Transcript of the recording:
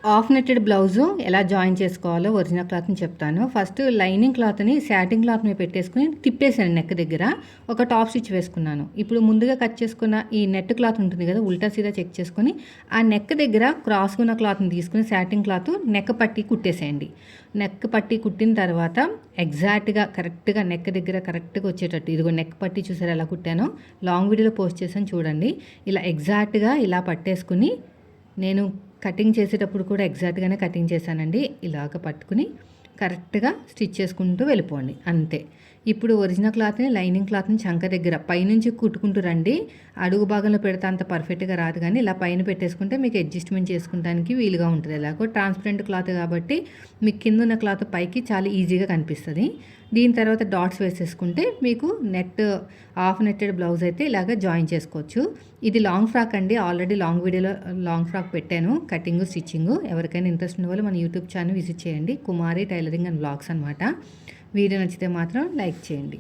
Half netted blouse ఎలా join చేసుకోవాలో original క్లాత్ని చెప్తాను. ఫస్ట్ లైనింగ్ క్లాత్ని శాటిన్ క్లాత్ మీద పెట్టేసుకుని తిప్పేసాను నెక్ దగ్గర. ఒక టాప్ స్టిచ్ వేసుకున్నాను. ఇప్పుడు ముందుగా కట్ చేసుకున్న ఈ నెట్ క్లాత్ ఉంటుంది కదా, ఉల్టా సీదా చెక్ చేసుకొని ఆ నెక్ దగ్గర క్రాస్గా ఉన్న క్లాత్ని తీసుకుని శాటిన్ క్లాత్ నెక్ పట్టి కుట్టేసేయండి. నెక్ పట్టి కుట్టిన తర్వాత ఎగ్జాక్ట్గా కరెక్ట్గా నెక్ దగ్గర కరెక్ట్గా వచ్చేటట్టు, ఇదిగో నెక్ పట్టి చూసారు ఎలా కుట్టానో, లాంగ్ వీడియోలో పోస్ట్ చేసాను చూడండి. ఇలా ఎగ్జాక్ట్గా ఇలా పట్టేసుకుని, నేను కటింగ్ చేసేటప్పుడు కూడా ఎగ్జాక్ట్గానే కటింగ్ చేశానండి. ఇలాగ పట్టుకుని కరెక్ట్గా స్టిచ్ చేసుకుంటూ వెళ్ళిపోండి, అంతే. ఇప్పుడు ఒరిజినల్ క్లాత్ని, లైనింగ్ క్లాత్ని చంక దగ్గర పైనుంచి కుట్టుకుంటూ రండి. అడుగు భాగంలో పెడితే అంత పర్ఫెక్ట్గా రాదు, కానీ ఇలా పైన పెట్టేసుకుంటే మీకు అడ్జస్ట్మెంట్ చేసుకుంటానికి వీలుగా ఉంటుంది. ఎలాగో ట్రాన్స్పరెంట్ క్లాత్ కాబట్టి మీకు కింద ఉన్న క్లాత్ పైకి చాలా ఈజీగా కనిపిస్తుంది. దీని తర్వాత డాట్స్ వేసేసుకుంటే మీకు నెట్ హాఫ్ నెట్టెడ్ బ్లౌజ్ అయితే ఇలాగ జాయిన్ చేసుకోవచ్చు. ఇది లాంగ్ ఫ్రాక్ అండి. ఆల్రెడీ లాంగ్ వీడియోలో లాంగ్ ఫ్రాక్ పెట్టాను, కటింగ్ స్టిచ్చింగ్. ఎవరికైనా ఇంట్రెస్ట్ ఉన్న వాళ్ళు మన యూట్యూబ్ ఛానల్ విజిట్ చేయండి, కుమారి టైలరింగ్ అండ్ బ్లాగ్స్ అనమాట. వీడియో నచ్చితే మాత్రం లైక్ చేయండి.